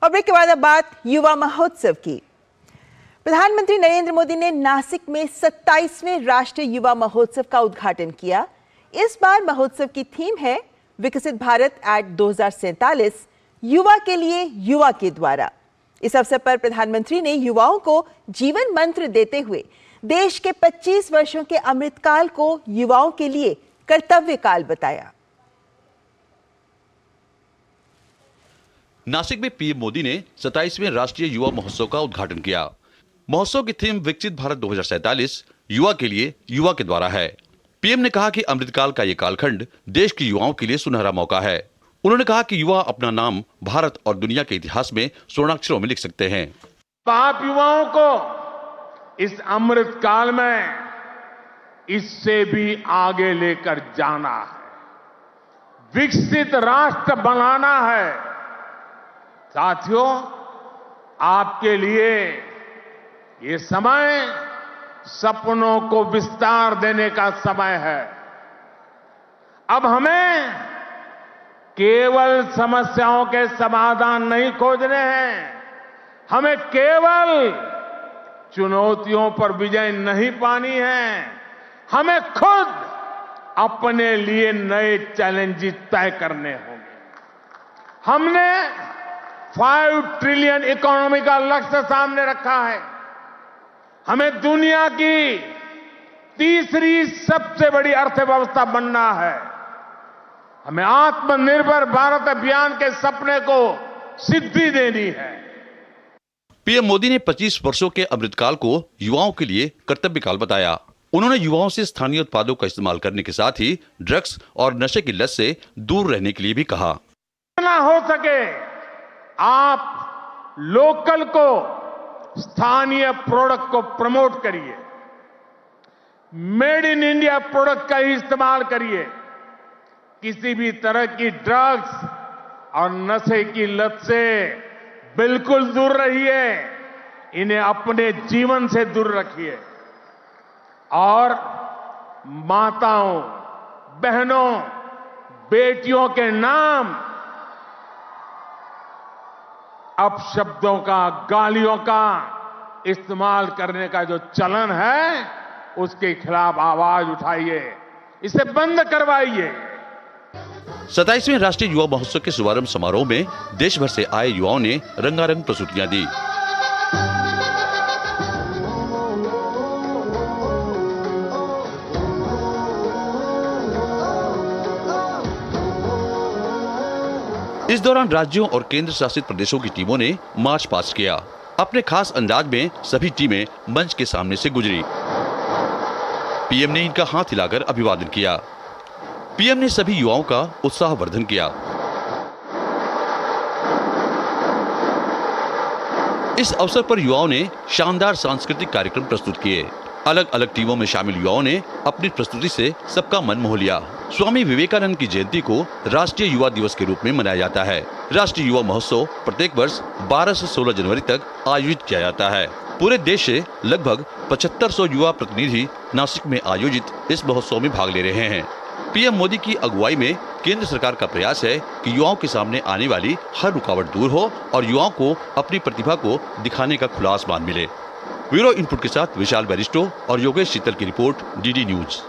और ब्रेक के बाद अब बात युवा महोत्सव की। प्रधानमंत्री नरेंद्र मोदी ने नासिक में 27वें राष्ट्रीय युवा महोत्सव का उद्घाटन किया। इस बार महोत्सव की थीम है विकसित भारत एट 2047, युवा के लिए युवा के द्वारा। इस अवसर पर प्रधानमंत्री ने युवाओं को जीवन मंत्र देते हुए देश के 25 वर्षों के अमृतकाल को युवाओं के लिए कर्तव्य काल बताया। नासिक में पीएम मोदी ने 27वें राष्ट्रीय युवा महोत्सव का उद्घाटन किया। महोत्सव की थीम विकसित भारत 2047, युवा के लिए युवा के द्वारा है। पीएम ने कहा कि अमृतकाल का ये कालखंड देश के युवाओं के लिए सुनहरा मौका है। उन्होंने कहा कि युवा अपना नाम भारत और दुनिया के इतिहास में स्वर्णाक्षरों में लिख सकते हैं। आप युवाओं को इस अमृतकाल में इससे भी आगे लेकर जाना है, विकसित राष्ट्र बनाना है। साथियों, आपके लिए ये समय सपनों को विस्तार देने का समय है। अब हमें केवल समस्याओं के समाधान नहीं खोजने हैं, हमें केवल चुनौतियों पर विजय नहीं पानी है, हमें खुद अपने लिए नए चैलेंजेस तय करने होंगे। हमने 5 ट्रिलियन इकोनॉमी का लक्ष्य सामने रखा है। हमें दुनिया की तीसरी सबसे बड़ी अर्थव्यवस्था बनना है। हमें आत्मनिर्भर भारत अभियान के सपने को सिद्धि देनी है। पीएम मोदी ने 25 वर्षों के अमृतकाल को युवाओं के लिए कर्तव्य काल बताया। उन्होंने युवाओं से स्थानीय उत्पादों का इस्तेमाल करने के साथ ही ड्रग्स और नशे की लत से दूर रहने के लिए भी कहा। जितना हो सके आप लोकल को, स्थानीय प्रोडक्ट को प्रमोट करिए, मेड इन इंडिया प्रोडक्ट का ही इस्तेमाल करिए। किसी भी तरह की ड्रग्स और नशे की लत से बिल्कुल दूर रहिए। इन्हें अपने जीवन से दूर रखिए और माताओं, बहनों, बेटियों के नाम अपशब्दों का, गालियों का इस्तेमाल करने का जो चलन है, उसके खिलाफ आवाज उठाइए, इसे बंद करवाइए। 27वें राष्ट्रीय युवा महोत्सव के शुभारंभ समारोह में देश भर से आए युवाओं ने रंगारंग प्रस्तुतियां दी। इस दौरान राज्यों और केंद्र शासित प्रदेशों की टीमों ने मार्च पास्ट किया। अपने खास अंदाज में सभी टीमें मंच के सामने से गुजरी। पीएम ने इनका हाथ हिलाकर अभिवादन किया। पीएम ने सभी युवाओं का उत्साहवर्धन किया। इस अवसर पर युवाओं ने शानदार सांस्कृतिक कार्यक्रम प्रस्तुत किए। अलग अलग टीमों में शामिल युवाओं ने अपनी प्रस्तुति से सबका मन मोह लिया। स्वामी विवेकानंद की जयंती को राष्ट्रीय युवा दिवस के रूप में मनाया जाता है। राष्ट्रीय युवा महोत्सव प्रत्येक वर्ष 12 से 16 जनवरी तक आयोजित किया जाता है। पूरे देश से लगभग 7500 युवा प्रतिनिधि नासिक में आयोजित इस महोत्सव में भाग ले रहे हैं। पीएम मोदी की अगुवाई में केंद्र सरकार का प्रयास है कि युवाओं के सामने आने वाली हर रुकावट दूर हो और युवाओं को अपनी प्रतिभा को दिखाने का खुला आसमान मिले। ब्यूरो इनपुट के साथ विशाल बैरिस्टो और योगेश शीतल की रिपोर्ट, डीडी न्यूज।